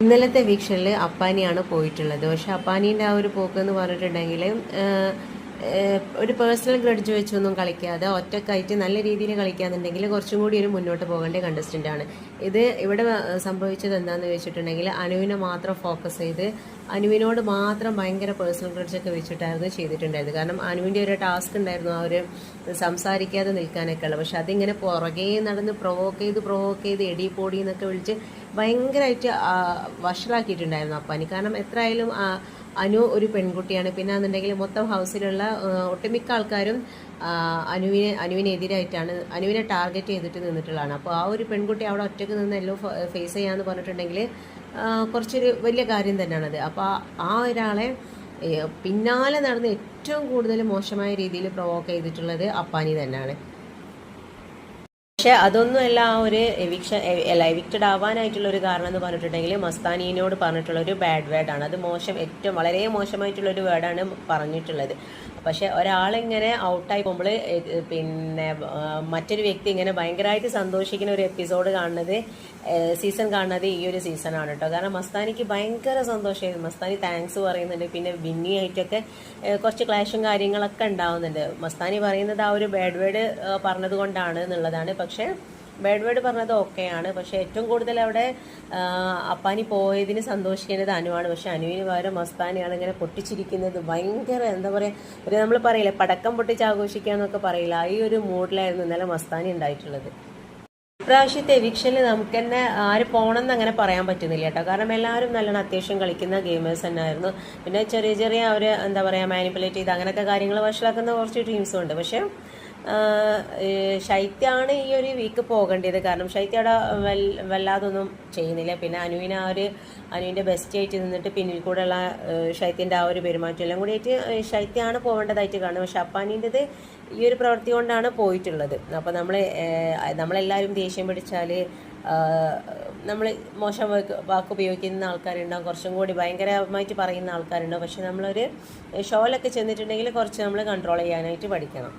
ഇന്നലത്തെ വീക്ഷണിൽ അപ്പാനിയാണ് പോയിട്ടുള്ളത്. പക്ഷെ അപ്പാനീൻ്റെ ആ ഒരു പോക്ക് എന്ന് പറഞ്ഞിട്ടുണ്ടെങ്കിൽ ഒരു പേഴ്സണൽ ഗ്രഡ്ജ് വെച്ചൊന്നും കളിക്കാതെ ഒറ്റക്കായിട്ട് നല്ല രീതിയിൽ കളിക്കാന്നുണ്ടെങ്കിൽ കുറച്ചും കൂടി ഒരു മുന്നോട്ട് പോകേണ്ട കണ്ടസ്റ്റൻ്റ് ആണ്. ഇവിടെ സംഭവിച്ചത് എന്താണെന്ന് വെച്ചിട്ടുണ്ടെങ്കിൽ അനുവിനെ മാത്രം ഫോക്കസ് ചെയ്ത് അനുവിനോട് മാത്രം ഭയങ്കര പേഴ്സണൽ ഗ്രഡ്ജൊക്കെ വെച്ചിട്ടായിരുന്നു ചെയ്തിട്ടുണ്ടായിരുന്നത്. കാരണം അനുവിൻ്റെ ഒരു ടാസ്ക് ഉണ്ടായിരുന്നു ആ ഒരു സംസാരിക്കാതെ നിൽക്കാനൊക്കെ ഉള്ളത്. പക്ഷെ അതിങ്ങനെ പുറകെ നടന്ന് പ്രൊവോക്ക് ചെയ്ത് എടി പൊടി എന്നൊക്കെ വിളിച്ച് ഭയങ്കരമായിട്ട് വഷളാക്കിയിട്ടുണ്ടായിരുന്നു അപ്പാനി. കാരണം എത്രയായാലും അനു ഒരു പെൺകുട്ടിയാണ്. പിന്നെ എന്നുണ്ടെങ്കിൽ മൊത്തം ഹൗസിലുള്ള ഒട്ടുമിക്ക ആൾക്കാരും അനുവിനെതിരായിട്ടാണ്, അനുവിനെ ടാർഗറ്റ് ചെയ്തിട്ട് നിന്നിട്ടുള്ളതാണ്. അപ്പോൾ ആ ഒരു പെൺകുട്ടി അവിടെ ഒറ്റയ്ക്ക് നിന്ന് എല്ലാം ഫേസ് ചെയ്യാന്ന് പറഞ്ഞിട്ടുണ്ടെങ്കിൽ കുറച്ചൊരു വലിയ കാര്യം തന്നെയാണത്. അപ്പോൾ ആ ഒരാളെ പിന്നാലെ നടന്ന് ഏറ്റവും കൂടുതൽ മോശമായ രീതിയിൽ പ്രൊവോക്ക് ചെയ്തിട്ടുള്ളത് അപ്പാനി തന്നെയാണ്. പക്ഷെ അതൊന്നുമല്ല ആ ഒരു എവിക്റ്റഡ് ആവാനായിട്ടുള്ള ഒരു കാരണം എന്ന് പറഞ്ഞിട്ടുണ്ടെങ്കിൽ മസ്താനീനോട് പറഞ്ഞിട്ടുള്ള ഒരു ബാഡ് വേർഡാണ്. അത് ഏറ്റവും വളരെ മോശമായിട്ടുള്ള ഒരു വേർഡാണ് പറഞ്ഞിട്ടുള്ളത്. പക്ഷെ ഒരാളിങ്ങനെ ഔട്ടായി പോകുമ്പോൾ പിന്നെ മറ്റൊരു വ്യക്തി ഇങ്ങനെ ഭയങ്കരമായിട്ട് സന്തോഷിക്കുന്ന ഒരു എപ്പിസോഡ് സീസൺ കാണുന്നത് ഈ ഒരു സീസണാണ് കേട്ടോ. കാരണം മസ്താനിക്ക് ഭയങ്കര സന്തോഷമായിരുന്നു. മസ്താനി താങ്ക്സ് പറയുന്നുണ്ട്. പിന്നെ ബിന്നിയായിട്ടൊക്കെ കുറച്ച് ക്ലാഷും കാര്യങ്ങളൊക്കെ ഉണ്ടാവുന്നുണ്ട്. മസ്താനി പറയുന്നത് ആ ഒരു ബാഡ് വേർഡ് പറഞ്ഞത് കൊണ്ടാണ് എന്നുള്ളതാണ്. പക്ഷേ ബാഡ് വേർഡ് പറഞ്ഞത് ഓക്കെയാണ്. പക്ഷേ ഏറ്റവും കൂടുതൽ അവിടെ അപ്പാനി പോയതിന് സന്തോഷിക്കുന്നത് അനുവാണ്. പക്ഷെ അനുവിന് പകരം മസ്താനിയാണ് ഇങ്ങനെ പൊട്ടിച്ചിരിക്കുന്നത്. ഭയങ്കര എന്താ പറയുക, നമ്മൾ പറയില്ലേ പടക്കം പൊട്ടിച്ച് ആഘോഷിക്കുക എന്നൊക്കെ പറയില്ല, ഈ ഒരു മൂഡിലായിരുന്നു ഇന്നലെ മസ്താനി ഉണ്ടായിട്ടുള്ളത്. ഇപ്രാവശ്യത്തെ എവിക്ഷനിൽ നമുക്ക് തന്നെ ആര് പോകണമെന്ന് അങ്ങനെ പറയാൻ പറ്റുന്നില്ല കേട്ടോ. കാരണം എല്ലാവരും നല്ലോണം അത്യാവശ്യം കളിക്കുന്ന ഗെയിമേഴ്സ് തന്നെ ആയിരുന്നു. പിന്നെ ചെറിയ അവർ എന്താ പറയുക മാനിപ്പുലേറ്റ് ചെയ്ത് അങ്ങനെയൊക്കെ കാര്യങ്ങൾ വഷളാക്കുന്ന കുറച്ച് ടീംസും ഉണ്ട്. പക്ഷേ ശൈത്യാണ് ഈ ഒരു വീക്ക് പോകേണ്ടത്. കാരണം ശൈത്യ അവിടെ വല്ലാതൊന്നും ചെയ്യുന്നില്ല. പിന്നെ അനുവിൻ്റെ ബെസ്റ്റ് ആയിട്ട് നിന്നിട്ട് പിന്നിൽ കൂടെയുള്ള ശൈത്യൻ്റെ ആ ഒരു പെരുമാറ്റം എല്ലാം കൂടിയായിട്ട് ശൈത്യമാണ് പോകേണ്ടതായിട്ട് കാണുന്നത്. പക്ഷെ അപ്പാനീൻ്റെത് ഈ ഒരു പ്രവൃത്തി കൊണ്ടാണ് പോയിട്ടുള്ളത്. അപ്പോൾ നമ്മളെല്ലാവരും ദേഷ്യം പിടിച്ചാൽ നമ്മൾ മോശം വാക്ക് ഉപയോഗിക്കുന്ന ആൾക്കാരുണ്ടാവും, കുറച്ചും കൂടി ഭയങ്കരമായിട്ട് പറയുന്ന ആൾക്കാരുണ്ടാവും. പക്ഷെ നമ്മളൊരു ഷോയിലൊക്കെ ചെന്നിട്ടുണ്ടെങ്കിൽ കുറച്ച് നമ്മൾ കൺട്രോൾ ചെയ്യാനായിട്ട് പഠിക്കണം.